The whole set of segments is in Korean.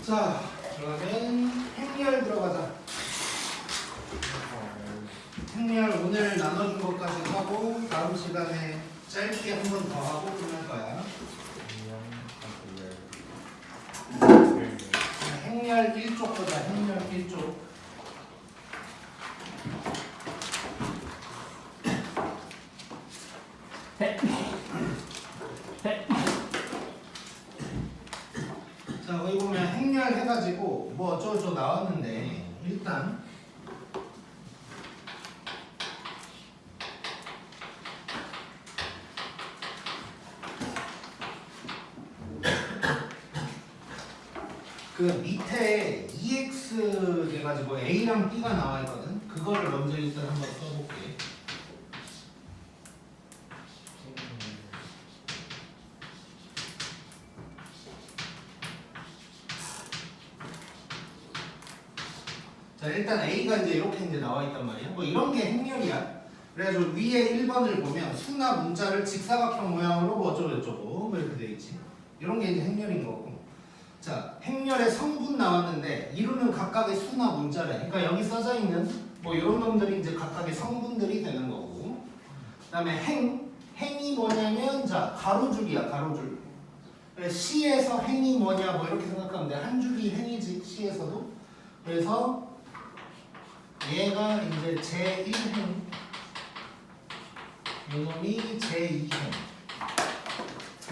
자, 그러면 행렬 들어가자. 행렬 오늘 나눠준 것까지 하고 다음 시간에 짧게 한 번 더 하고 끝날 거야. 행렬 1쪽 보자. 행렬 1쪽. 자, 여기 보면 행렬 해가지고 뭐 어쩌고저쩌고 나왔는데 일단 그 밑에 EX 돼가지고 A랑 B가 나와 있거든. 그거를 먼저 일단 한번 써볼게. 자, 일단 A가 이제 이렇게 이제 나와 있단 말이야. 뭐 이런 게 행렬이야. 그래가지고 위에 1번을 보면 수나 문자를 직사각형 모양으로 뭐 어쩌고저쩌고 뭐 이렇게 돼 있지. 이런 게 이제 행렬인 거고. 자, 행렬의 성분 나왔는데 이루는 각각의 수나 문자래. 그러니까 여기 써져 있는 뭐 이런 놈들이 이제 각각의 성분들이 되는 거고. 그다음에 행이 뭐냐면 자 가로줄이야, 가로줄. 그래서 C에서 행이 뭐냐 뭐 이렇게 생각하면 돼. 한 줄이 행이지 C에서도. 그래서 얘가 이제 제1행, 이놈이 제2행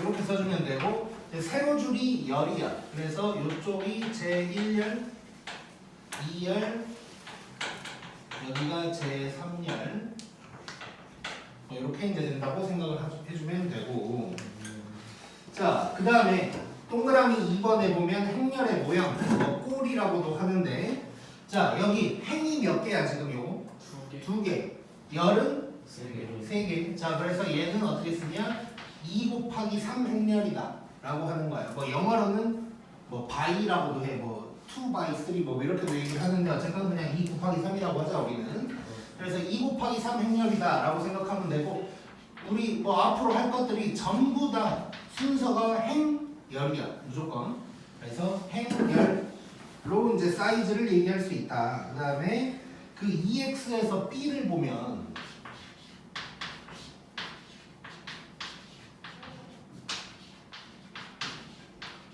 이렇게 써주면 되고. 세로 줄이 열이야. 그래서 이쪽이 제1열, 2열, 여기가 제3열 뭐 이렇게 이제 된다고 생각을 해주면 되고. 자, 그 다음에 동그라미 2번에 보면 행렬의 모양, 뭐 꼴이라고도 하는데 자, 여기 행이 몇 개야 지금 요거? 두 개. 열은? 세 개. 자, 그래서 얘는 어떻게 쓰냐? 2 곱하기 3 행렬이다 라고 하는 거야. 뭐 영어로는 뭐 바이라고도 해. 뭐 2 by 3 뭐 이렇게도 얘기를 하는데 어쨌든 그냥 2 곱하기 3이라고 하자 우리는. 그래서 2 곱하기 3 행렬이다 라고 생각하면 되고, 우리 뭐 앞으로 할 것들이 전부 다 순서가 행열이야 무조건. 그래서 행열로 이제 사이즈를 얘기할 수 있다. 그 다음에 그 EX에서 B를 보면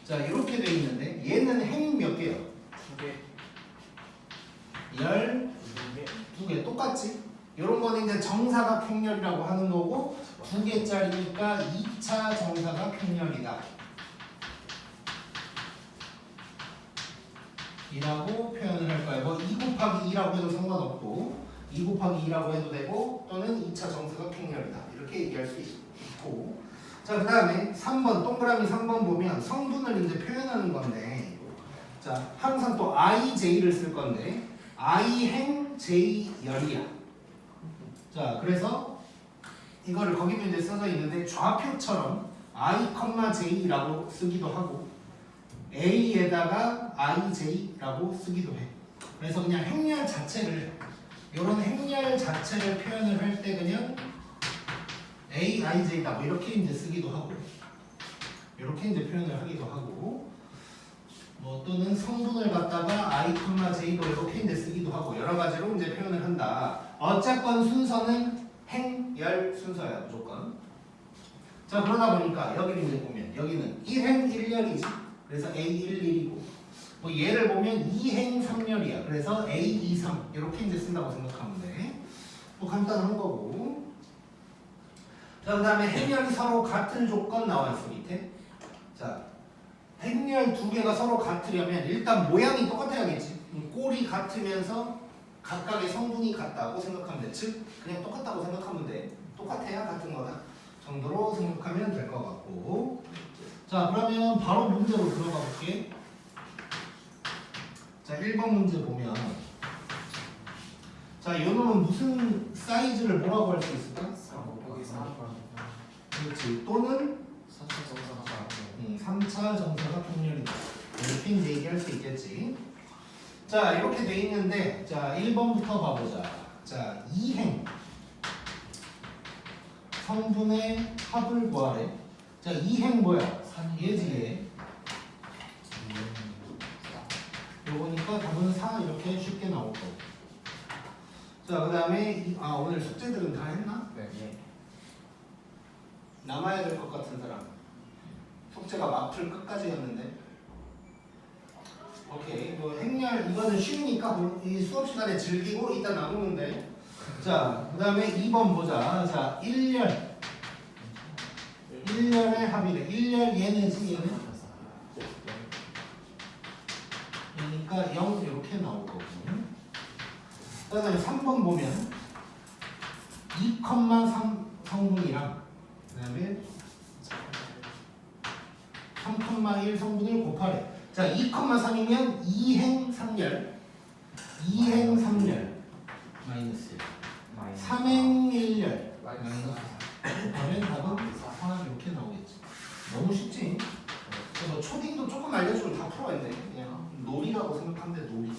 자, 이렇게 돼 있는데 얘는 행 몇 개요? 두 개. 열 두 개 똑같지? 이런 거는 이제 정사각 행렬이라고 하는 거고, 두 개짜리니까 2차 정사각 행렬이다 이라고 표현을 할 거예요. 뭐 2 곱하기 2라고 해도 상관없고 2 곱하기 2라고 해도 되고, 또는 2차 정사각 행렬이다 이렇게 얘기할 수 있고. 자, 그 다음에 3번 동그라미 3번 보면 성분을 이제 표현하는 건데, 자, 항상 또 IJ를 쓸 건데 I행 J열이야. 자, 그래서 이거를 거기도 이제 써져 있는데 좌표처럼 I, J라고 쓰기도 하고 A에다가 IJ라고 쓰기도 해. 그래서 그냥 행렬 자체를, 이런 행렬 자체를 표현을 할 때 그냥 A, IJ다 뭐 이렇게 이제 쓰기도 하고, 이렇게 이제 표현을 하기도 하고, 뭐 또는 성분을 갖다가 I, J도 이렇게 이제 쓰기도 하고 여러 가지로 이제 표현을 한다. 어쨌건 순서는 행열 순서야 무조건. 자, 그러다 보니까 여기를 이제 보면 여기는 1행 1열이지. 그래서 A11이고, 뭐 얘를 보면 2행 3열이야. 그래서 A23 이렇게 이제 쓴다고 생각하면 돼. 뭐 간단한 거고. 자, 그 다음에 행렬이 서로 같은 조건 나와 있어 밑에. 자, 행렬 두 개가 서로 같으려면 일단 모양이 똑같아야겠지. 꼴이 같으면서 각각의 성분이 같다고 생각하면 돼. 즉 그냥 똑같다고 생각하면 돼. 똑같아야 같은 거다 정도로 생각하면 될 것 같고. 자, 그러면 바로 문제로 들어가 볼게. 자, 1번 문제 보면 자, 이 놈은 무슨 사이즈를 뭐라고 할 수 있을까? 3 곱하기 4. 그렇지. 또는 3차 정사각. 3차 정사각 행렬이다 이렇게 이제 얘기할 수 있겠지. 자, 이렇게 돼 있는데 자, 1번부터 봐보자. 자, 2행 성분의 합을 구하래. 자, 2행 뭐야? 얘지 얘. 4 이렇게 쉽게 나올 거고. 자, 그 다음에 오늘 숙제들은 다 했나? 네. 예. 남아야 될 것 같은 사람. 숙제가 마플 끝까지였는데. 오케이. 뭐 행렬 이거는 쉬우니까 이 수업 시간에 즐기고 이따 나누면 돼. 자, 그 다음에 2번 보자. 자, 1열. 1열의 합이래. 1열 얘는지 얘는? 그러니까 0 이렇게 나올 거고. 그 다음에 3번 보면 2,3 성분이랑 그 다음에 3,1 성분을 곱하래. 자, 2,3이면 2행 3열 2행 3열 마이너스 3행 1열 마이너스 4 곱하면 답은 4 이렇게 나오겠지. 너무 쉽지? 그래서 초딩도 조금 알려주면 다 풀어야 돼. 그냥 놀이라고 생각하면 돼. 놀이.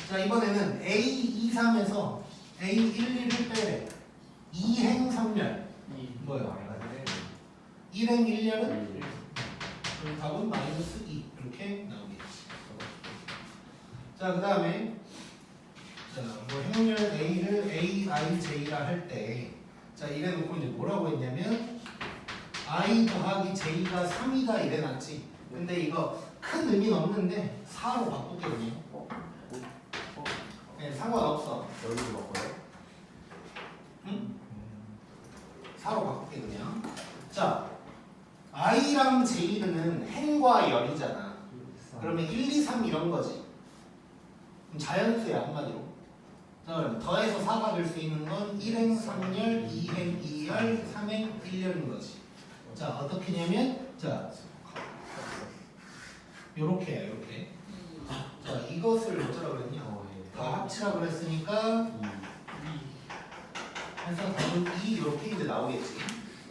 자, 이번에는 A23에서 A11을 빼래. 2행 3열 뭐야? 1행 1열은 답은 마이너스 2 이렇게 나오겠지. 자, 그 다음에 뭐 행렬 A를 AIJ라 할 때 자, 이래놓고 이제 뭐라고 했냐면 I 더하기 J가 3이다 이래놨지. 근데 이거 큰 의미는 없는데 4로 바꿀게 그냥. 네, 상관없어. 여기도 먹고요. 응? 4로 바꿀게 그냥. 자, I랑 J는 행과 열이잖아. 그러면 1, 2, 3 이런 거지. 그럼 자연수야 한마디로. 자, 그럼 더해서 4가 될 수 있는 건 1행 3열, 2행 2열, 3행 1열인 거지. 자, 어떻게 냐면 자, 요렇게야 요렇게. 자, 이것을 어쩌라고 그랬냐? 다 합치라 그랬으니까 해서 답은 2 이렇게 이제 나오겠지.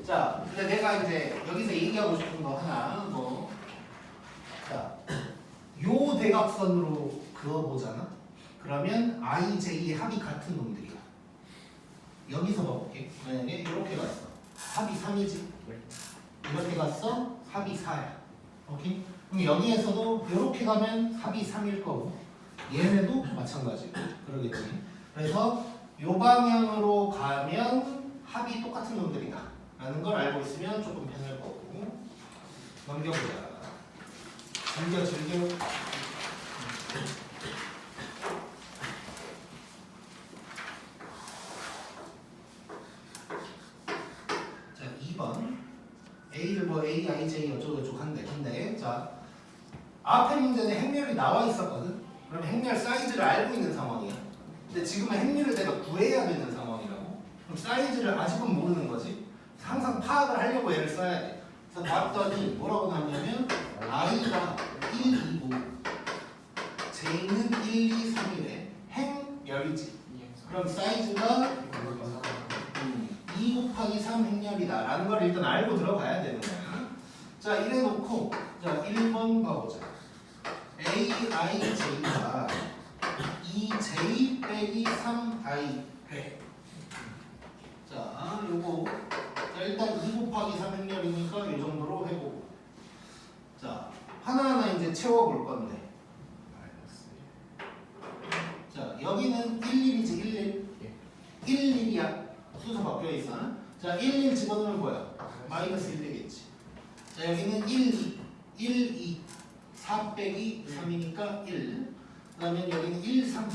자, 근데 내가 이제 여기서 얘기하고 싶은 거 하나 뭐, 자, 요 대각선으로 그어보잖아. 그러면 I, J 합이 같은 놈들이야. 여기서 봐볼게. 만약에 이렇게 갔어. 합이 3이지. 이렇게 갔어. 합이 4야. 오케이? 그럼 여기에서도 이렇게 가면 합이 3일 거고, 얘네도 마찬가지고 그러겠지. 그래서 요 방향으로 가면 합이 똑같은 놈들이다 라는 걸 알고 있으면 조금 편할 거고. 넘겨보자. 즐겨. 자, 2번 A를 뭐 A, I, J 어쩌고저쩌고 한대. 근데 자, 앞에 문제는 행렬이 나와 있었거든. 그럼 행렬 사이즈를 알고 있는 상황이야. 근데 지금은 행렬을 내가 구해야 되는 상황이라고. 그럼 사이즈를 아직은 모르는 거지. 항상 파악을 하려고 얘를 써야 돼. 그래서 봤더니 뭐라고 나왔냐면 I가 1, 2고 J는 1, 2, 3이래. 행열이지. 그럼 사이즈가 2 곱하기 3 행렬이다 라는 걸 일단 알고 들어가야 되는 거야. 자, 이래 놓고 자, 1번 봐보자. A, I, J가 2J 빼기 3I 돼. 자, 요거 자, 일단 2 곱하기 3 행렬이니까 이 정도로 해보고. 자, 하나하나 이제 채워볼 건데. 자, 여기는 11이지 11. 11이야. 순서 바뀌어 있어. 자, 11 집어넣으면 뭐야? 마이너스 1 되겠지. 자, 여기는 1, 2, 4 빼기 3이니까 1. 그 다음에 여기는 1, 3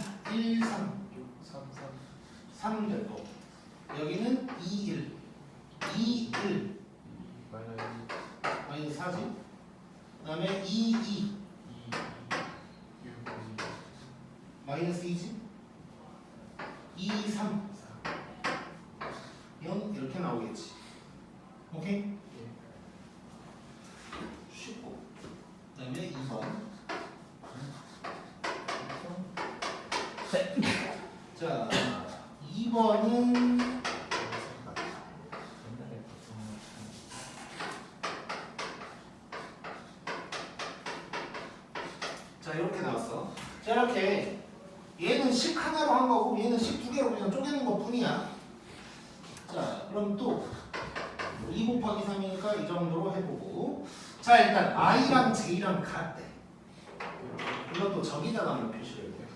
될 거고. 여기는 2, 1 마이너스 4지. 그 다음에 2 마이너스 2지. 2, 3 0 이렇게 나오겠지. 오케이? 쉽고. 그 다음에 2번. 자, 2번은 자, 이렇게 나왔어. 자, 이렇게 얘는 식 하나로 한 거고 얘는 식 두 개로 그냥 쪼개는 것 뿐이야. 자, 그럼 또 2 곱하기 3이니까 이 정도로 해보고. 자, 일단 I랑 J랑 같대. 이것도 저기다가 한번 표시를 해볼게요.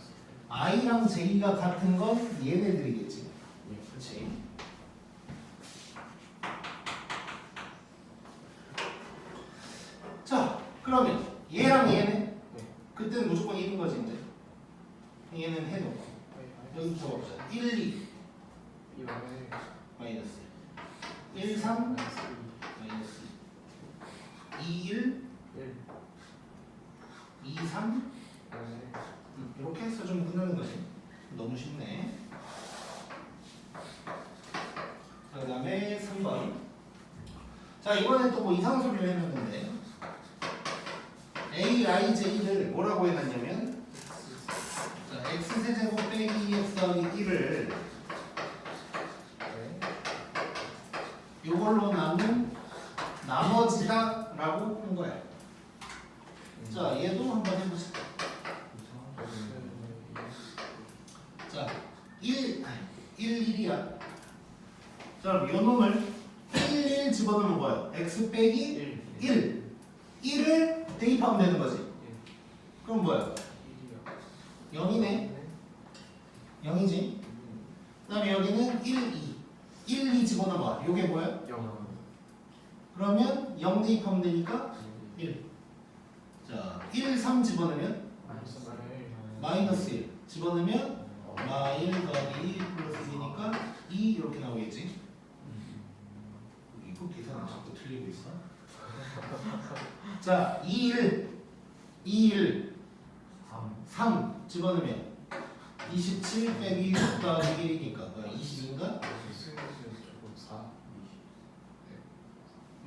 i랑 j가 같은 건 얘네들이겠지. 그렇지. 자, 그러면 얘랑 얘는 그때는 무조건 1인 거지 이제. 얘는 해놓고 여기 적어보자. 1, 2 마이너스 1, 3 마이너스 2, 1 2, 3 이렇게 해서 좀 끝나는 거지. 너무 쉽네. 그 다음에 3번. 자, 이번엔 또 뭐 이상한 소리를 해놨는데 A, I, J를 뭐라고 해놨냐면 자, X세제곱 빼기 EX 더하기 1을 이걸로 나눈 나머지다 라고 한 거야. 자, 얘도 한번 해보자. 자, 1, 1이야. 자, 그럼 요 놈을 1 집어넣으면 뭐야? x 빼기 1. 1을 대입하면 되는 거지. 그럼 뭐야? 0이네. 0이지. 그 다음에 여기는 1, 2. 1, 2 집어넣어봐. 요게 뭐야? 그러면 0 대입하면 되니까 1. 자, 1, 3 집어넣으면 마이너스 1. 집어넣으면 마1 더하기 1 플러스 2니까 2 이렇게 나오겠지. 이거 계산은 자꾸 틀리고 있어. 자, 2, 1 3 집어넣으면 27 빼기 6 더하기 1이니까 20인가?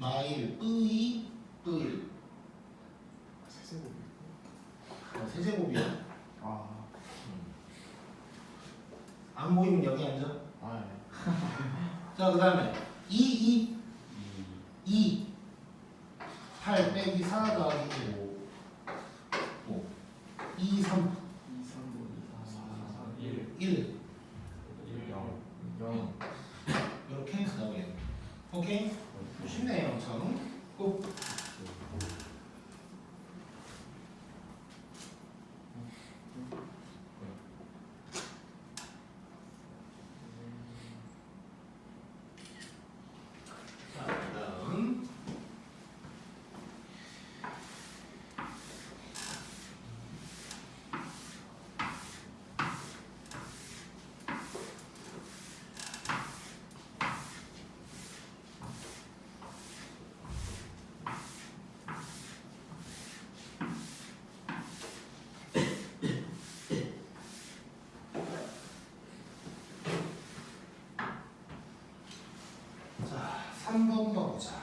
마1 뿌이 뿌이 세제곱이야. 안 보이면 여기 앉아. 자, 그 다음에 2 8 빼기 4 더하기 5 2, 3 1 이렇게 해서 나오겠네. 오케이? 쉽네요 엄청. 꼭 자, 그다음 자, 3번 가보자.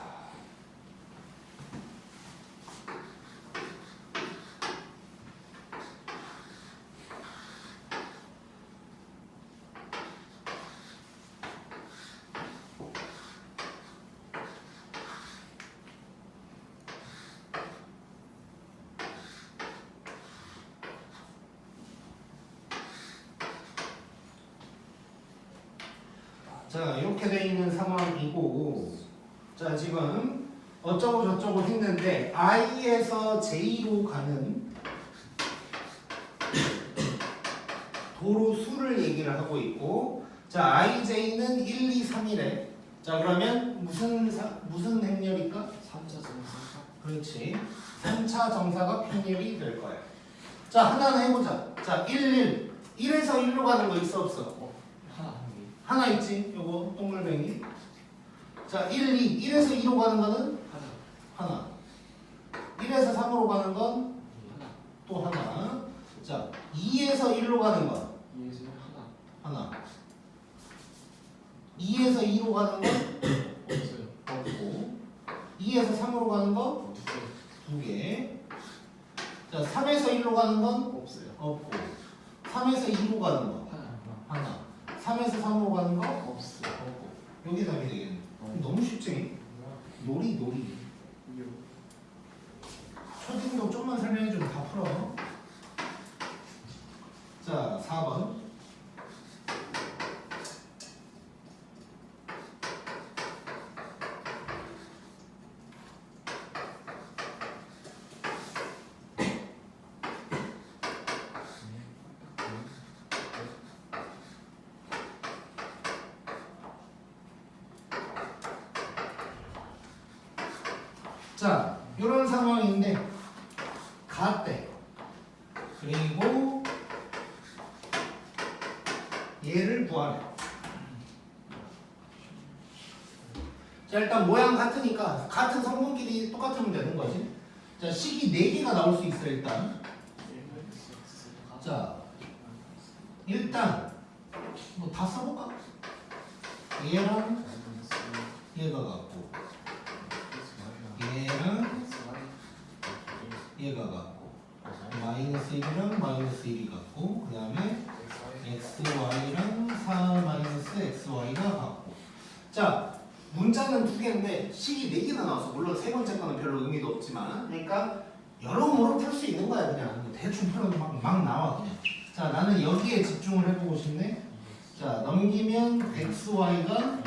자, 이렇게 돼 있는 상황이고, 자, 지금 어쩌고 저쩌고 했는데 I에서 J로 가는 도로 수를 얘기를 하고 있고, 자, IJ는 1, 2, 3이래. 자, 그러면 무슨 행렬일까? 3차 정사. 그렇지. 3차 정사가 평렬이 될 거야. 자, 하나는 해보자. 자, 1, 1에서 1로 가는 거 있어 없어? 하나 있지? 요거 동글뱅이. 자, 1, 2. 1에서 2로 가는 거는 하나. 1에서 3으로 가는 건 또 하나. 자, 2에서 1로 가는 건 하나. 2에서 2로 가는 건 없고. 2에서 3으로 가는 건 두 개. 자, 3에서 1로 가는 건 없고. 3에서 2로 가는 건 하나. 3에서 3으로 가는 거 없고. 여기 답이 되겠네. 너무 쉽지? 놀이. 초딩도 좀만 설명해주면 다 풀어. 자, 4번. 자, 이런 상황인데 가때 그리고 얘를 구하래. 자, 일단 모양 같으니까 같은 성분끼리 똑같으면 되는 거지. 자, 식이 4개가 나올 수 있어 일단. 자, 일단 뭐 다 써볼까? 얘랑 얘가 같고 얘랑 얘가 같고 마이너스 1이랑 마이너스 1이 같고 그 다음에 xy랑 4 마이너스 xy가 같고. 자, 문자는 2개인데 식이 4개나 나와서 물론 세 번째 거는 별로 의미도 없지만 그러니까 여러모로 풀 수 있는 거야. 그냥 대충 풀어도 막 나와 그냥. 자, 나는 여기에 집중을 해보고 싶네. 자, 넘기면 xy가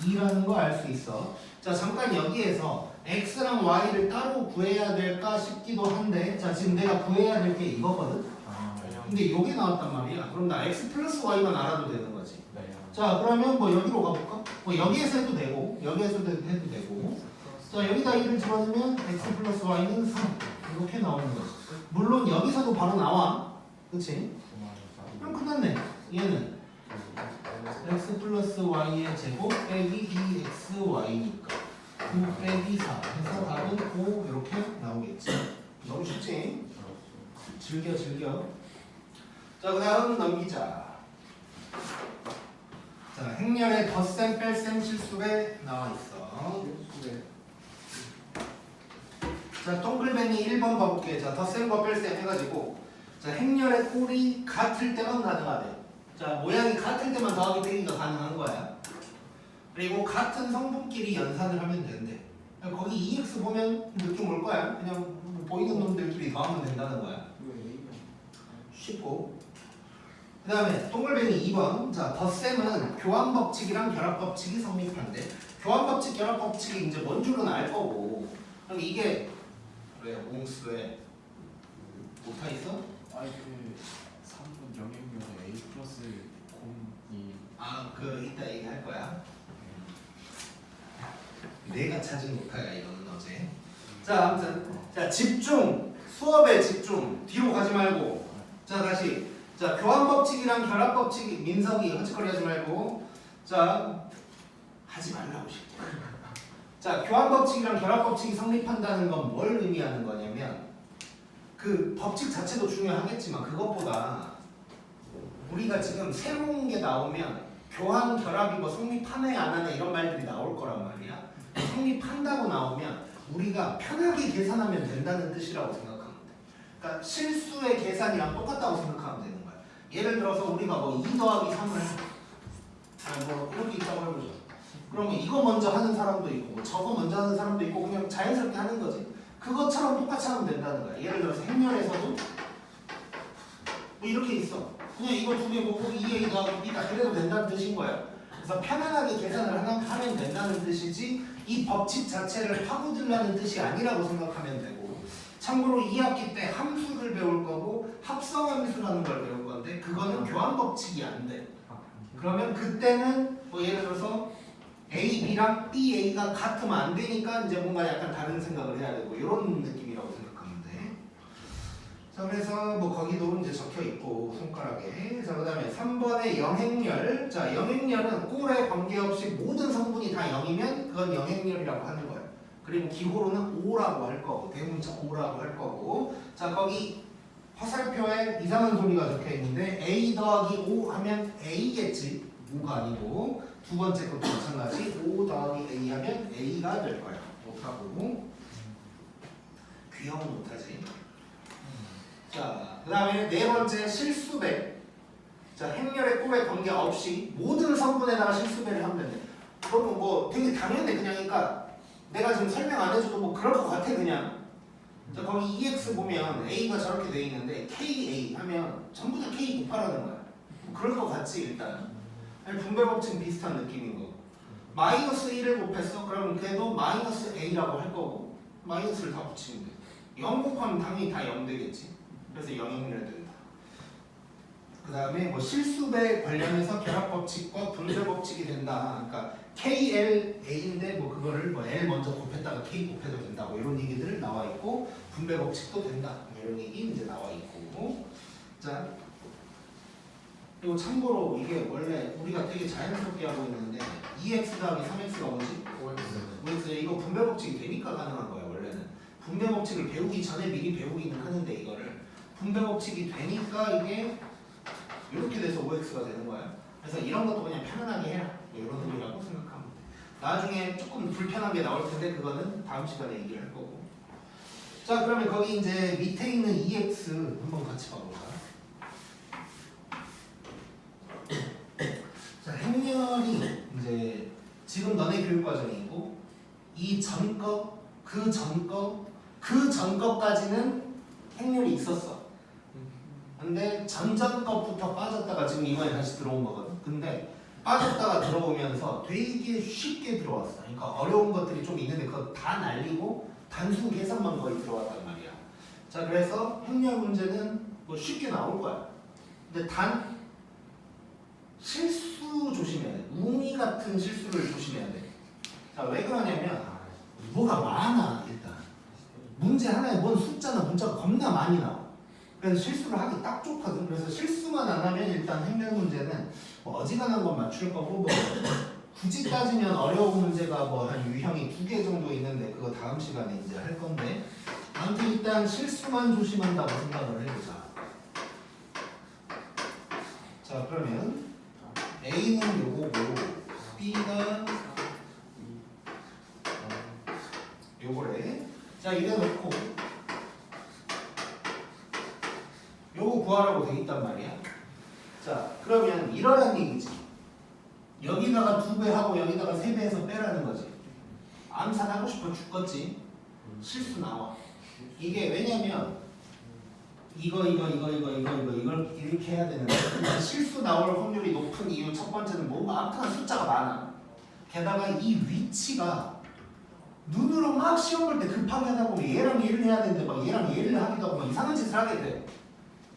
2라는 거 알 수 있어. 자, 잠깐 여기에서 x랑 y를 따로 구해야 될까 싶기도 한데 자, 지금 내가 구해야 될 게 이거거든. 근데 이게 나왔단 말이야. 그럼 나 x 플러스 y만 알아도 되는 거지. 자, 그러면 뭐 여기로 가볼까? 뭐 여기에서 해도 되고 여기에서도 해도 되고. 자, 여기다 2를 집어넣으면 x 플러스 y는 3 이렇게 나오는 거지. 물론 여기서도 바로 나와. 그치? 그럼 끝났네. 얘는 x 플러스 y의 제곱 빼기 2xy니까 9 빼기 4 해서 답은 5 이렇게 나오겠지. 너무 쉽지? 즐겨. 자, 그 다음 넘기자. 자, 행렬에 덧셈 뺄셈 실수배 나와 있어. 자, 동글뱅이 1번 봐볼게. 자, 덧셈과 뺄셈 해가지고 자, 행렬의 꼴이 같을 때만 가능하대. 자, 모양이 같을 때만 더하기 빼기가 가능한 거야. 그리고 같은 성분끼리 연산을 하면 된대. 거기 2x 보면 느낌 올 거야. 그냥 보이는 놈들끼리 더하면 된다는 거야. 쉽고. 그 다음에 동글뱅이 2번. 자, 덧셈은 교환법칙이랑 결합법칙이 성립한대. 교환법칙, 결합법칙이 이제 뭔 줄은 알 거고. 그럼 이게 왜 옹수에 못하 있어? 아니 그 3분 영역면에 A 플러스 0이 아, 그 이따 얘기할 거야. 내가 찾은 못하야 이거는 어제. 자, 아무튼 자, 집중. 수업에 집중. 뒤로 가지 말고. 자, 다시. 자, 교환법칙이랑 결합법칙 민석이 헛짓거리 하지 말고. 자, 하지 말라고 싶게. 자, 교환법칙이랑 결합법칙이 성립한다는 건 뭘 의미하는 거냐면 그 법칙 자체도 중요하겠지만 그것보다 우리가 지금 새로운 게 나오면 교환, 결합이고 성립하네 안 하네 이런 말들이 나올 거란 말이야. 성립한다고 나오면 우리가 편하게 계산하면 된다는 뜻이라고 생각하면 돼. 그러니까 실수의 계산이랑 똑같다고 생각하면 되는 거야. 예를 들어서 우리가 뭐 2 더하기 3을 뭐 이렇게 있다고 해보죠. 그러면 이거 먼저 하는 사람도 있고 뭐 저거 먼저 하는 사람도 있고 그냥 자연스럽게 하는 거지. 그것처럼 똑같이 하면 된다는 거야. 예를 들어서 행렬에서도 뭐 이렇게 있어. 그냥 이거 2개 보고 2에 더하기 B다 그래도 된다는 뜻인 거야. 그래서 편안하게 계산을 하면 된다는 뜻이지 이 법칙 자체를 파고들라는 뜻이 아니라고 생각하면 되고. 참고로 2학기 때 함수를 배울 거고 합성함수라는 걸 배울 건데 그거는 교환법칙이 안 돼. 그러면 그때는 뭐 예를 들어서 A, B랑 B, A가 같으면 안 되니까 이제 뭔가 약간 다른 생각을 해야 되고 이런 느낌이라고 생각하면 돼. 자, 그래서 뭐 거기도 이제 적혀 있고 손가락에. 자, 그다음에 3번의 영행렬. 자, 영행렬은 꼴에 관계없이 모든 성분이 다 0이면 그건 영행렬이라고 하는 거야. 그리고 기호로는 5라고 할 거고 대문자 5라고 할 거고. 자, 거기 화살표에 이상한 소리가 적혀 있는데 A 더하기 5 하면 A겠지. 5가 아니고. 두 번째 것도 마찬가지 5 더하기 A 하면 A가 될 거야. 못하고 귀여운 못하지. 자, 그 다음에 네 번째 실수배. 자, 행렬의 꼴에 관계없이 모든 성분에다가 실수배를 하면 된대. 그러면 뭐 되게 당연해. 그냥 그러니까 내가 지금 설명 안 해줘도 뭐 그럴 것 같아 그냥. 자, 거기 EX 보면 A가 저렇게 돼 있는데 KA 하면 전부 다 K 곱하라는 거야. 뭐 그럴 것 같지 일단. 분배법칙 비슷한 느낌인 거고. 마이너스 1을 곱했어. 그러면 걔도 마이너스 A라고 할 거고 마이너스를 다 붙이면 돼. 0 곱하면 당연히 다 0 되겠지. 그래서 0이면 된다. 그 다음에 뭐 실수배 관련해서 결합법칙과 분배법칙이 된다. 그러니까 KLA인데 뭐 그거를 뭐 L 먼저 곱했다가 K 곱해도 된다 뭐 이런 얘기들 나와 있고 분배 법칙도 된다 이런 얘기 이제 나와 있고 자 그리고 참고로 이게 원래 우리가 되게 자연스럽게 하고 있는데 2x 더하기 3x가 뭐지? 5x 이거 분배 법칙이 되니까 가능한 거예요 원래는 분배 법칙을 배우기 전에 미리 배우기는 하는데 이거를 분배 법칙이 되니까 이게 이렇게 돼서 5x가 되는 거야 그래서 이런 것도 그냥 편안하게 해라 뭐 이런 의미라고 생각하면 돼 나중에 조금 불편한 게 나올 텐데 그거는 다음 시간에 얘기를 할 거고 자 그러면 거기 이제 밑에 있는 2x 한번 같이 봐볼까 자 행렬이 이제 지금 너네 교육과정이고 이 전거 그 전거 그 전거까지는 행렬이 있었어 근데 전전 것부터 빠졌다가 지금 이번에 다시 들어온 거거든 근데 빠졌다가 들어오면서 되게 쉽게 들어왔어 그러니까 어려운 것들이 좀 있는데 그거 다 날리고 단순 계산만 거의 들어왔단 말이야 자 그래서 행렬 문제는 뭐 쉽게 나올 거야 근데 단 실수 조심해야 돼 웅이 같은 실수를 조심해야 돼자 왜 그러냐면 뭐가 많아 일단 문제 하나에 뭔 숫자나 문자가 겁나 많이 나와 그래서 실수를 하기 딱 좋거든 그래서 실수만 안 하면 일단 행렬 문제는 뭐 어지간한 건 맞출 거고 뭐 굳이 따지면 어려운 문제가 뭐 한 유형이 2개 정도 있는데 그거 다음 시간에 이제 할 건데 아무튼 일단 실수만 조심한다고 생각을 해보자 자 그러면 A는 요거고 B가 요거래 자 이래 놓고 요거 구하라고 돼 있단 말이야 자 그러면 이러란 얘기지 여기다가 2배 하고 여기다가 3배 해서 빼라는 거지 암산하고 싶어 죽겠지 실수 나와 이게 왜냐면 이걸 이렇게 해야 되는데 실수 나올 확률이 높은 이유 첫 번째는 뭔가 아무튼 숫자가 많아 게다가 이 위치가 눈으로 막 시험 볼 때 급하게 하다 보면 얘랑 얘를 해야 되는데 막 얘랑 얘를 하기도 하고 막 이상한 짓을 하게 돼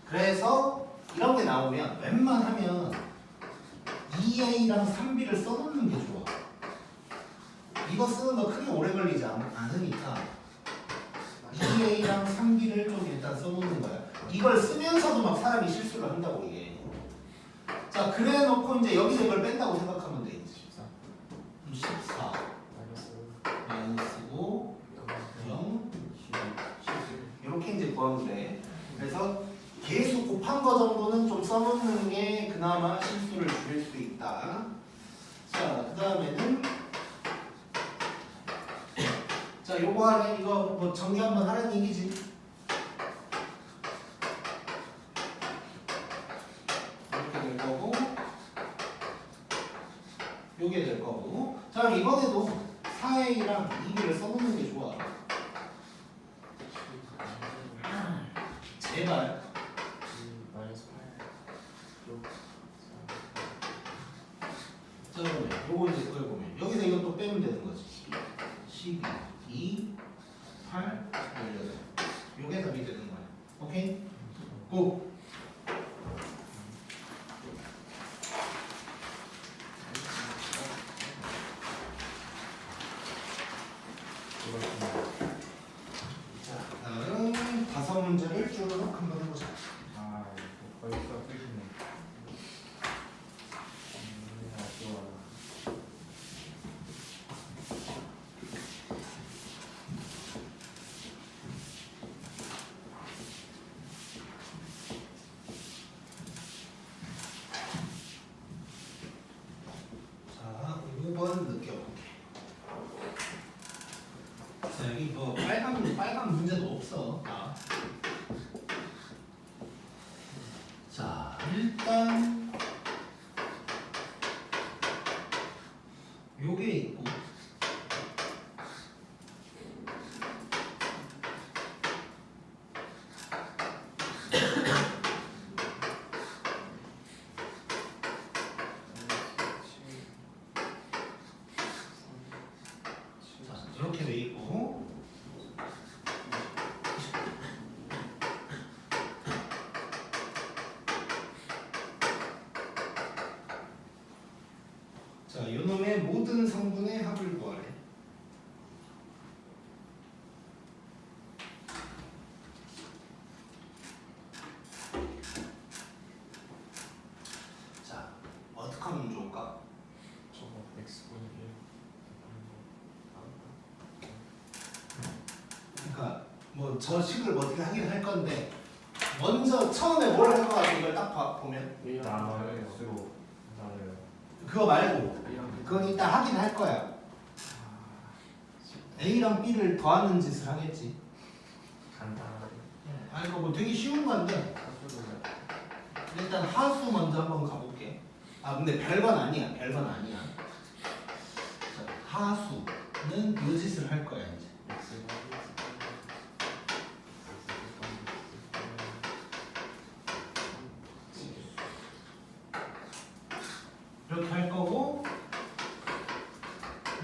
그래서 이런 게 나오면 웬만하면 2a랑 3b를 써놓는 게 좋아 이거 쓰는 거 크게 오래 걸리지 않으니까 2a랑 3b를 좀 일단 써놓는 거야 이걸 쓰면서도 막 사람이 실수를 한다고 이게 자 그래 놓고 이제 여기서 이걸 뺀다고 생각하면 돼 이제 14 마이너스고 0 이렇게 이제 구하면 돼 그래서 계수 곱한 거 정도는 좀 써놓는 게 그나마 실수를 줄일 수 있다 자 그 다음에는 자 요거 하래 이거 뭐 정리 한번 하라는 얘기지 이렇게 될 거고 요게 될 거고 자 이번에도 4a랑 2b를 써놓는 게 좋아 제발 자 그러면 요거 이제 그걸 보면 여기서 이것도 빼면 되는 거지 12, 2, 8, 18 요게 답이 되는 거야 오케이? 고! 자 다음 5문제를 쭉 한번 해보자 아 이거 벌써 끝이네 아쉬워 자 5번 느껴볼게 자 여기 뭐 빨간 문제도 없어 자 일단 요게 있고 자 이렇게 돼 있고 뭐 저 식을 뭐 어떻게 하긴 할 건데 먼저 처음에 뭘 할 것 같은 걸 딱 보면 나눠요. X로 나눠요. 그거 말고 이런 그건 이따 하긴 할 거야. A랑 B를 더하는 짓을 하겠지. 간단하게 아니 그거 뭐 되게 쉬운 건데 사수를 일단 하수 먼저 한번 가볼게. 아 근데 별건 아니야. 별건 아니야. 자, 하수는 이 짓을 할 거야 이제. 이렇게 할 거고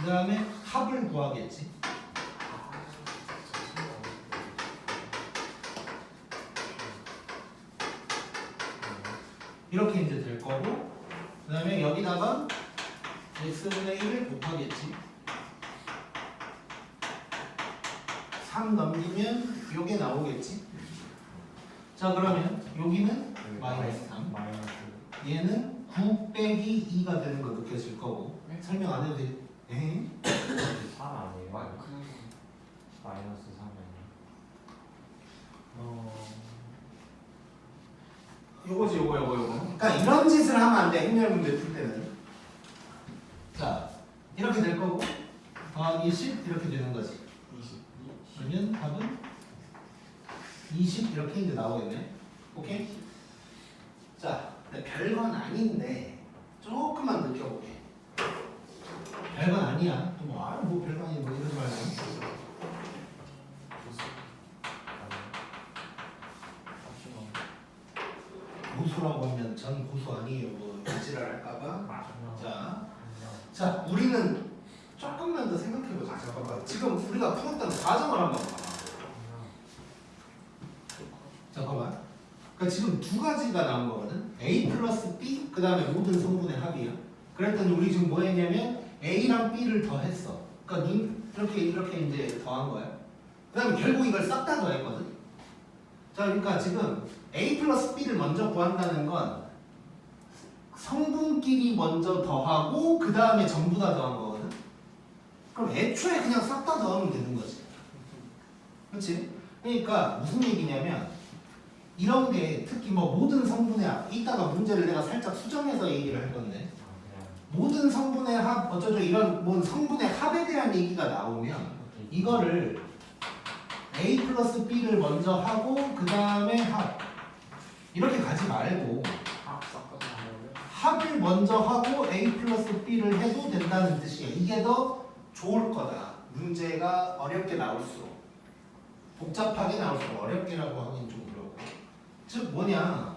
그 다음에 합을 구하겠지. 이렇게 이제 될 거고 그 다음에 여기다가 x분의 1을 곱하겠지. 3 넘기면 요게 나오겠지. 자 그러면 여기는 마이너스 3 마이너스 얘는 9 빼기 2가 되는 거 느껴질 거고 설명 안 해도 돼. 에이? 3 아니에요? 마이너스 3이요. 요거지 요거. 그러니까 이런 짓을 하면 안 돼. 행렬 문제 풀 때는. 자 이렇게 될 거고 더하기 10 이렇게 되는 거지. 22 그러면 답은 20 이렇게 이제 나오겠네. 오케이? 자 근데 별건 아닌데 조금만 느껴보게. 별건 아니야. 뭐 별건 아니 뭐 이러지 말고. 고수라고 하면 전 고수 아니에요. 뭐 지랄 할까봐. 자 우리는 조금만 더 생각해보자. 잠깐만. 지금 우리가 풀었던 과정을 한번 봐봐. 잠깐만. 그러니까 지금 두 가지가 나온 거거든. A 플러스 B 그 다음에 모든 성분의 합이야. 그랬더니 우리 지금 뭐 했냐면 A랑 B를 더했어. 그러니까 이렇게 이제 더한 거야. 그 다음에 결국 이걸 싹 다 더했거든. 자 그러니까 지금 A 플러스 B를 먼저 구한다는 건 성분끼리 먼저 더하고 그 다음에 전부 다 더한 거거든. 그럼 애초에 그냥 싹 다 더하면 되는 거지. 그렇지? 그러니까 무슨 얘기냐면 이런 게 특히 뭐 모든 성분의 합 이따가 문제를 내가 살짝 수정해서 얘기를 할 건데 모든 성분의 합 어쩌죠 이런 뭐 성분의 합에 대한 얘기가 나오면 이거를 A 플러스 B를 먼저 하고 그 다음에 합 이렇게 가지 말고 합을 먼저 하고 A 플러스 B를 해도 된다는 뜻이야. 이게 더 좋을 거다. 문제가 어렵게 나올수록 복잡하게 나올수록 어렵게라고 하긴 좀 그렇고 즉 뭐냐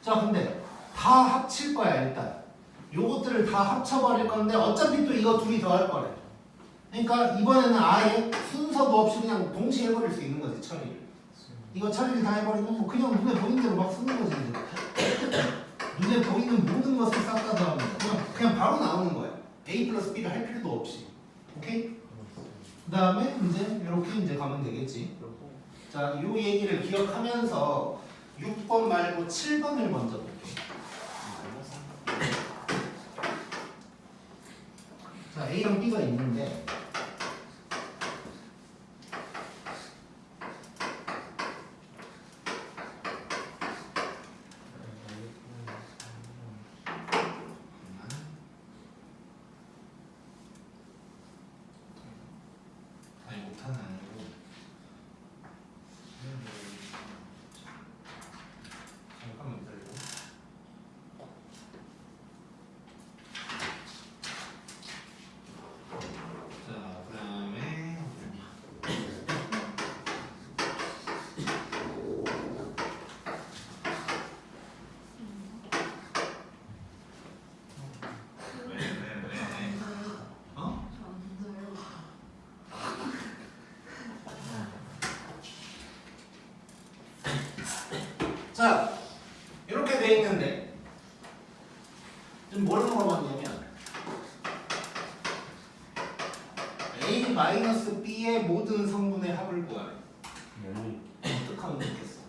자 근데 다 합칠 거야 일단 요것들을 다 합쳐버릴 건데 어차피 또 이거 둘이 더 할 거래. 그러니까 이번에는 아예 순서도 없이 그냥 동시에 해버릴 수 있는 거지 처리를. 이거 처리를 다 해버리면 뭐 그냥 눈에 보이는 대로 막 쓰는 거지 이제. 눈에 보이는 모든 것을 싹 다 더하면 그냥 바로 나오는 거야. A 플러스 B를 할 필요도 없이. 오케이? 그 다음에 이제 이렇게 이제 가면 되겠지. 자, 이 얘기를 기억하면서 6번 말고 7번을 먼저 볼게. 자, A랑 B가 있는데 아니 못하는 아니고 잠깐만 기다리고 자 그 다음에 어? 자 이렇게 돼 있는데 지금 뭘 물어봤냐면 A 마이너스 B의 모든 성분의 합을 구하래. 어떻게 하면 좋겠어?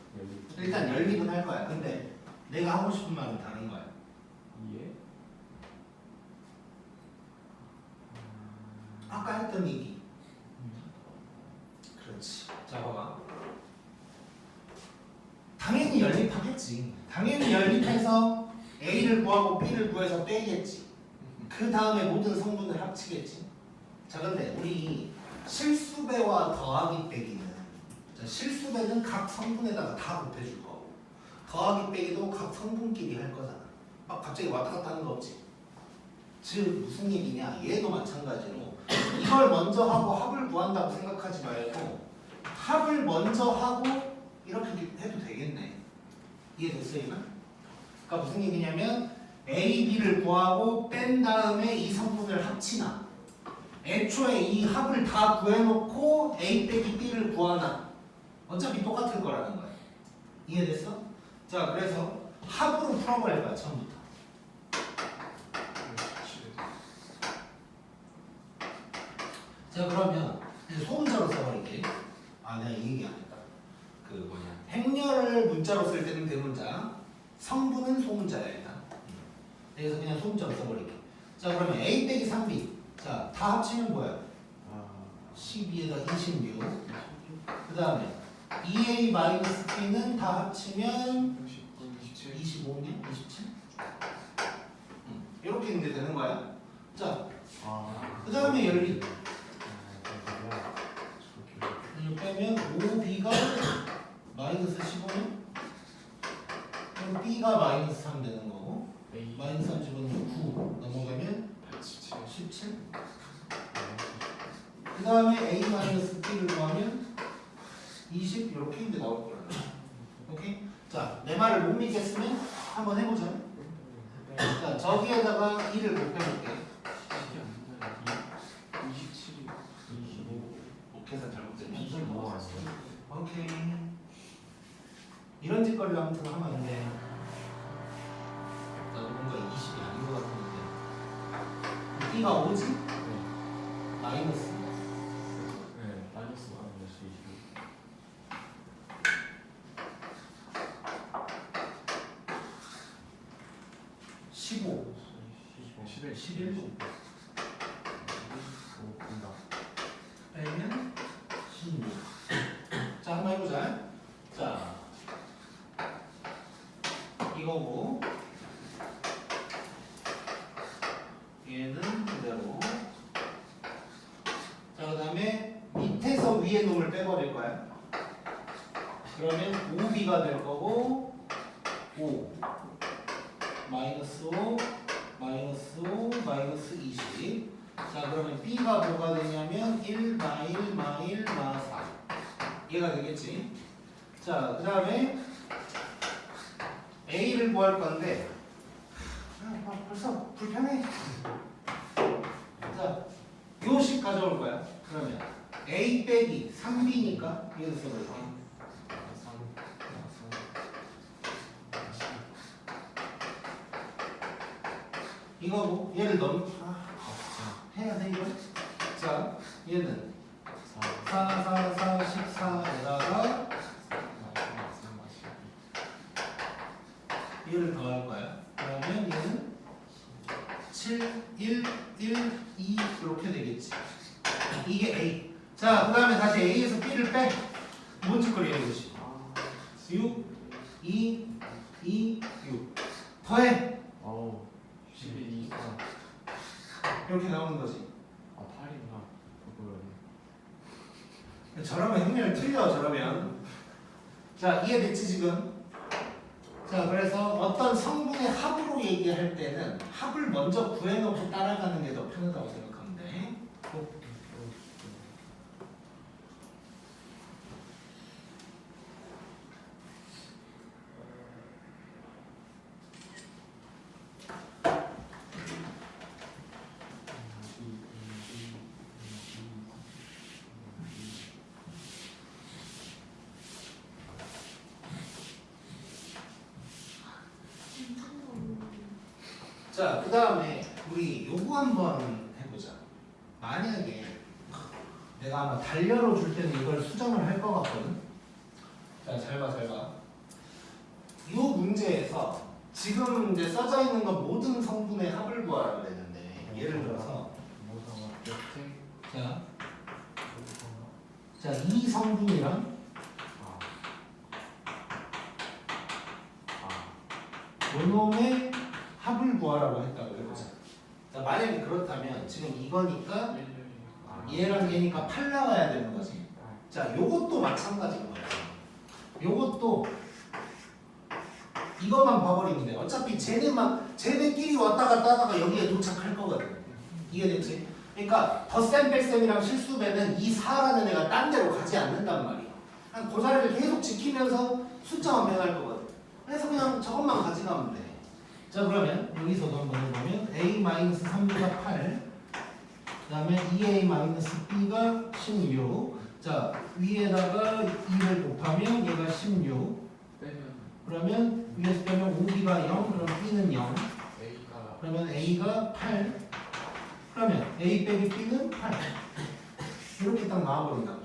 일단 연립은 할 거야. 근데 내가 하고 싶은 말은 다른 거야. 아까 했던 얘기. 그렇지. 자 봐봐. 당연히 연립하겠지. 당연히 연립해서 A를 구하고 B를 구해서 빼겠지. 그 다음에 모든 성분을 합치겠지. 자 근데 우리 실수배와 더하기 빼기는, 자, 실수배는 각 성분에다가 다 곱해줄 거고, 더하기 빼기도 각 성분끼리 할 거잖아. 막 갑자기 왔다 갔다 하는 거 없지. 즉 무슨 얘기냐, 얘도 마찬가지로 이걸 먼저 하고 합을 구한다고 생각하지 말고 합을 먼저 하고 이렇게 해도 되겠네. 이해됐어 이만? 그러니까 무슨 얘기냐면 A, B를 구하고 뺀 다음에 이 성분을 합치나, 애초에 이 합을 다 구해놓고 A 빼기 B를 구하나, 어차피 똑같을 거라는 거야. 이해됐어? 자 그래서 합으로 풀어버릴 거야 처음부터. 자 그러면 이제 소문자로 써버릴게. 아 내가 이 얘기 안 했다. 그 뭐냐, 행렬을 문자로 쓸 때는 대문자, 성분은 소문자야 일단. 그래서 그냥 소문자로 써버릴게. 자 그러면 A 빼기 3B, 자 다 합치면 뭐야? 12에다 26. 그 다음에 2A 마이너스 B는 다 합치면 25냐? 27? 이렇게 이제 되는 거야. 자, 그 다음에 열리. 이거 빼면 5B가 마이너스 15는? 그럼 B가 마이너스 3 되는 거고, 마이너스 3 집어넣으면 9 넘어가면 17. 그 다음에 A 마이너스 B를 구하면 20 이렇게 이제 나올 거야. 오케이? 자, 내 말을 못 믿겠으면 한번 해보자. 자, 저기에다가 2를 곱해볼게. 27이 25. 계산 잘못됐네. 이게 뭐가 왔어요? 오케이. 이런 짓거리를 아무튼 하면 안 돼. 나도 뭔가 20이 아닌 것 같은데. B가 5지? 네. 마이너스. 네. 마이너스 25. 15. 11. 11. 5 본다. 빼면 16. 자, 한번 해보자. 자, 이거고, 얘는 그대로. 자, 그 다음에 밑에서 위에 놈을 빼버릴 거야. 그러면 5B가 될 거고, 5 마이너스 5 마이너스 5 마이너스 20. 자 그러면 B가 뭐가 되냐면 1 마 1 마 1 마 4 얘가 되겠지. 자 그 다음에 A를 구할 건데 벌써 불편해. 자 요식 가져올 거야. 그러면 A 빼기 3B니까 얘를 써볼게. 이거고 얘를 해야 돼 이거. 자 얘는 4 4 4 14에다가 얘를 더할 거야. 그러면 얘는 7 1 1 2 이렇게 되겠지. 이게 A. 자 그 다음에 다시 A에서 B를 빼. 뭔 짓거리야 이것이. 6 2 2 6 더해. 12, 4. 이렇게 나오는 거지. 8인가? 저러면 행렬 틀려. 저러면. 자 이해됐지 지금? 자 그래서 어떤 성분의 합으로 얘기할 때는 합을 먼저 구해놓고 따라가는 게 더 편하다고 생각하면 돼. 자, 그 다음에 우리 요거 한번 해보자. 만약에 내가 아마 달려로 줄 때는 이걸 수정을 할 것 같거든. 자, 잘 봐, 잘 봐. 이 문제에서 지금 이제 써져 있는 건 모든 성분의 합을 구하라고 그랬는데, 예를 들어서 자, 자, 이 성분이랑 요놈의 합을 구하라고 했다고 해보자. 자, 만약에 그렇다면 지금 이거니까 얘랑 얘니까 8 나와야 되는 거지. 자, 요것도 마찬가지인 거야. 요것도 이것만 봐버리면 돼. 어차피 쟤네끼리 왔다 갔다 하다가 여기에 도착할 거거든. 이해됐지? 그러니까 덧셈 뺄셈이랑 실수배는 이 4라는 애가 딴 데로 가지 않는단 말이야. 그 자리를 계속 지키면서 숫자만 변할 거거든. 그래서 그냥 저것만 가져가면 돼. 자, 그러면 여기서도 한번 해보면 a-3가 8, 그 다음에 2a-b가 16. 자, 위에다가 2를 곱하면 얘가 16. 그러면 위에서 빼면 5b가 0, 그럼 b는 0. 그러면 a가 8. 그러면 a 빼기 b는 8. 이렇게 딱 나와버린다고.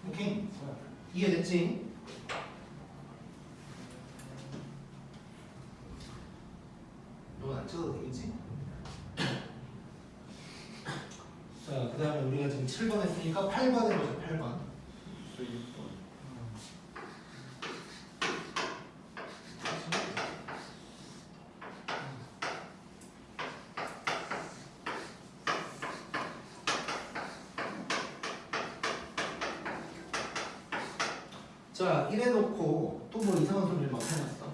오케이? 이해됐지? 이건 안 찍어도 되겠지? 자, 그 다음에 우리가 지금 7번 했으니까 8번 해보자. 8번. 자, 이래놓고 또 뭐 이상한 소리를 막 해놨어.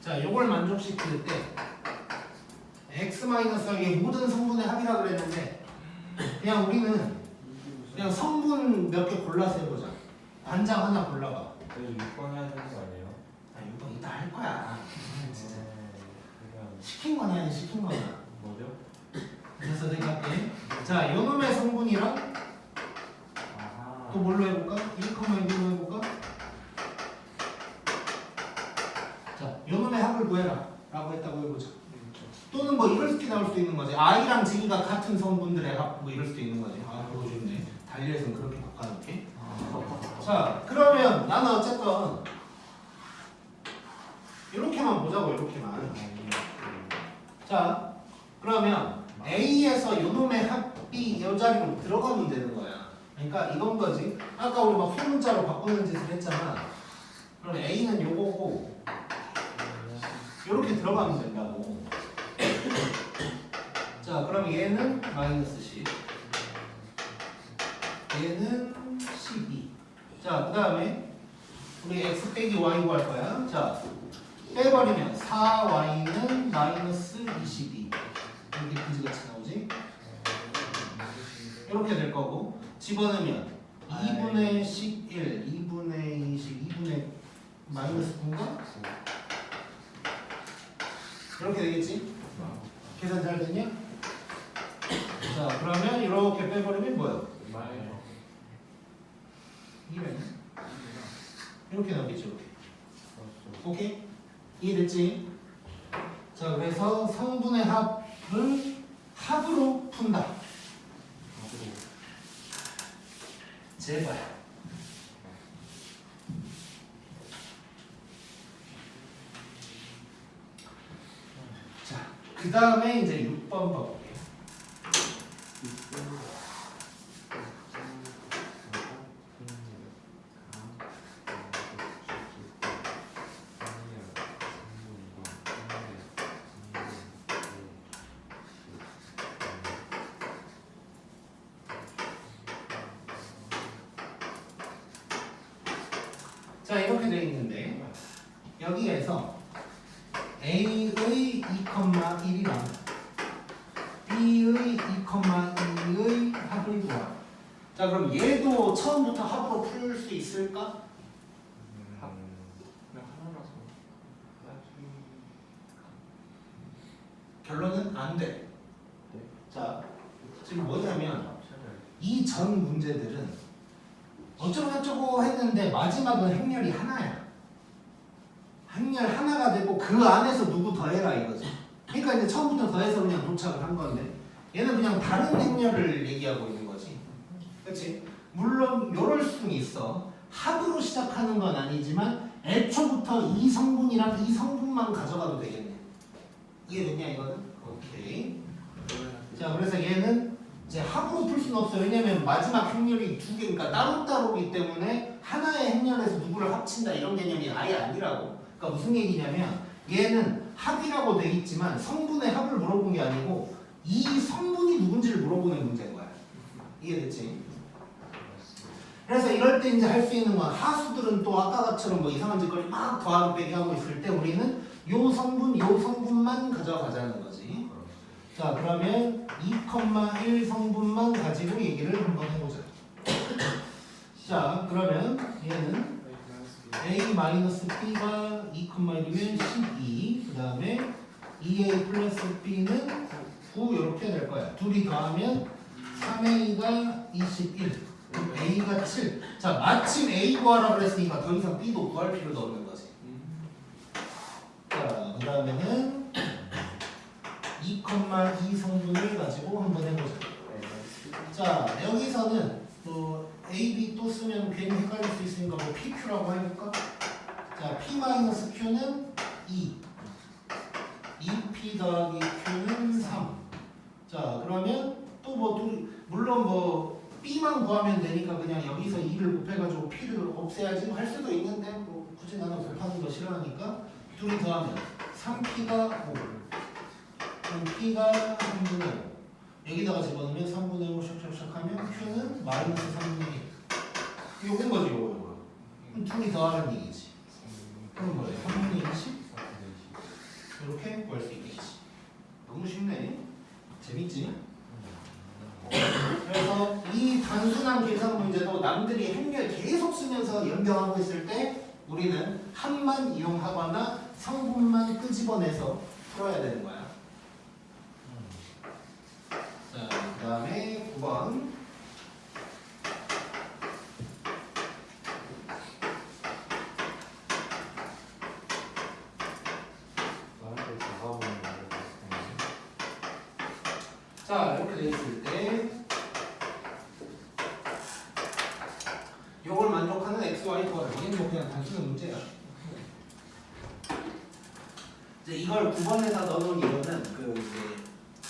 자, 요걸 만족시킬 때 x-의 모든 성분의 합이라 그랬는데 그냥 우리는 그냥 성분 몇 개 골라서 해보자. 반장 하나 골라봐. 6번 해야 되는 거 아니에요? 아, 이거 이따 할 거야. 진짜. 그냥 시킨 거나 아니 시킨 거나. 뭐죠? 그래서 내가 할게. 자, 요놈의 성분이랑 아하. 또 뭘로 해볼까? 1,2로 해볼까? 자, 요놈의 합을 구해라 라고 했다고 해보자. 또는 뭐 이럴 수도 나올 수도 있는 거지. i랑 g가 같은 성분들의 합 뭐 이럴 수도 있는 거지. 아, 그거 좋네. 달리에서는 그렇게 바꿔놓게. 자, 그러면 나는 어쨌든 이렇게만 보자고. 이렇게만. 자, 그러면 A에서 요놈의 합이 이 자리로 들어가면 되는 거야. 그러니까 이건 거지. 아까 우리 막 소문자로 바꾸는 짓을 했잖아. 그럼 A는 요거고 요렇게 들어가면 된다고. 자, 그럼 얘는 마이너스 10, 얘는 12. 자, 그 다음에 우리 x 빼기 y 구할 거야. 자, 빼버리면 4y는 마이너스 22. 이렇게 그지같이 나오지? 이렇게 될 거고, 집어넣으면 2분의 11, 2분의 20, 2분의 마이너스 9인가? 이렇게 되겠지? 계산 잘 됐냐? 자, 그러면 이렇게 빼버리면 뭐야? 이래. 이렇게 나오겠죠, 이렇게. 오케이? 이해됐지? 자, 그래서 성분의 합을 합으로 푼다. 제발. 자, 그 다음에 이제 6번 봐볼게요. 자, 이렇게 되어 있는데 여기에서 A의 2,1이랑 B의 2,2의 합을 구하. 자, 그럼 얘도 처음부터 합으로 풀 수 있을까? 그냥 하나라서. 결론은 안 돼. 자, 지금 뭐냐면 이 전 문제들은 어쩌고저쩌고 했는데 마지막은 행렬이 하나야. 행렬 하나가 되고 그 안에서 누구 더해라 이거지. 그러니까 이제 처음부터 더해서 그냥 도착을 한 건데 얘는 그냥 다른 행렬을 얘기하고 있는 거지. 그렇지? 물론 요럴 수는 있어. 합으로 시작하는 건 아니지만 애초부터 이 성분이랑 이 성분만 가져가도 되겠네. 이해됐냐 이거는? 오케이. 자 그래서 얘는 이제 합으로 풀 수는 없어요. 왜냐면 마지막 행렬이 두 개, 그러니까 따로따로기 때문에 하나의 행렬에서 누구를 합친다 이런 개념이 아예 아니라고. 그러니까 무슨 얘기냐면 얘는 합이라고 돼 있지만 성분의 합을 물어본 게 아니고 이 성분이 누군지를 물어보는 문제인 거야. 이해됐지? 그래서 이럴 때 이제 할 수 있는 건 하수들은 또 아까처럼 뭐 이상한 짓거리 막 더하기 빼기 하고 있을 때 우리는 요 성분만 가져가자는 거지. 자 그러면 2,1 성분만 가지고 얘기를 한번 해보자. 자 그러면 얘는 A-B가 2,1이면 12, 그 다음에 2A 플러스 B는 9 이렇게 될 거야. 둘이 더하면 3A가 21, A가 7. 자 마침 A 구하라 그랬으니까 더 이상 B도 구할 필요도 없는 거지. 자 그 다음에는 2,2 성분을 가지고 한번 해보자. 자 여기서는 뭐 A, B 또 쓰면 괜히 헷갈릴 수 있으니까 뭐 PQ라고 해볼까? 자 P-Q는 2, 2P 더하기 Q는 3. 자 그러면 또 뭐 둘이 물론 뭐 B만 구하면 되니까 그냥 여기서 2를 곱해가지고 P를 없애야지 할 수도 있는데 뭐 굳이 나는 곱하는 거 싫어하니까 둘이 더하면 3P가 5, 그럼 P가 3분의 5. 여기다가 집어넣으면 3분의 5 샥샥샥 하면 Q는 마이너스 3분의 1. 요건 거지 요거. 그럼 둘이 더하는 얘기지. 그럼 뭐예요? 3분의 20? 이렇게 구할 수 있겠지. 너무 쉽네. 재밌지? 그래서 이 단순한 계산 문제도 남들이 행렬 계속 쓰면서 연병하고 있을 때 우리는 합만 이용하거나 성분만 끄집어내서 풀어야 되는 거야. 자, 그 다음에 9번. 저한테 작아보는 거 자, 이렇게 돼 있을 때 요걸 만족하는 x, y 구하라. 이게 뭐 그냥 단순한 문제야. 이제 이걸 9번에다 넣어놓은 이유는 그 이제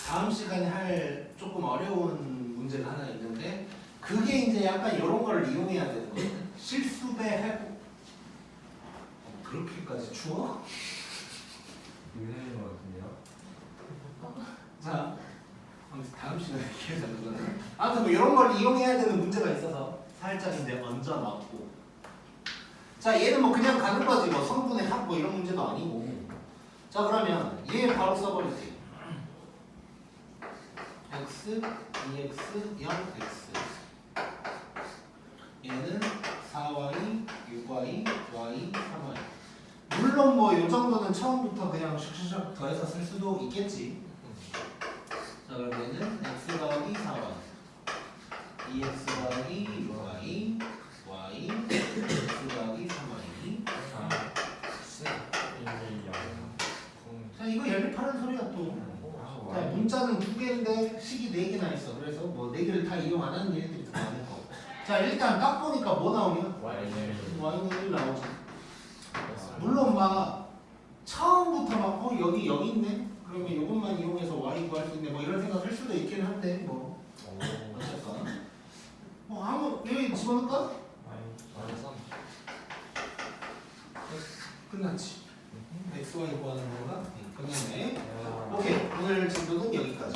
다음 시간에 할 조금 어려운 문제가 하나 있는데 그게 이제 약간 이런 걸 이용해야 되는 거거든. 실수배 해고. 그렇게까지 추워? 유행인 것 같은데요? 자, 아무튼 다음 시간에 기회가 되거든. 아무튼 뭐 이런 걸 이용해야 되는 문제가 있어서 살짝 이제 얹어놨고. 자, 얘는 뭐 그냥 가는 거지. 뭐 성분의 합 뭐 이런 문제도 아니고. 자, 그러면 얘 바로 써버릴게요. x, 2x, 0x. 얘는 4y, 6y, y, 3y. 물론 뭐 이 정도는 처음부터 그냥 샥샥샥 더해서 쓸 수도 있겠지. 자 그럼 얘는 x 더하기 4y, 2x 더하기 6y, y, x 더하기 3y. 자 이거 연립하는 소리야 또. 자 문자는 2개인데 식이 4개나 있어. 그래서 뭐 4개를 다 이용 안 하는 일들이 더 많을 거고. 자 일단 딱 보니까 뭐 나오냐? y는 1 나오지. 물론 막 처음부터 막 여기 있네? 그러면 이것만 이용해서 y 구할 수 있네 뭐 이런 생각 할 수도 있긴 한데 뭐 어쨌건 뭐 아무 여기 집어넣을까? 끝났지. x, y 구하는 거가 끝났네. 오케이 오늘 진도는 여기까지.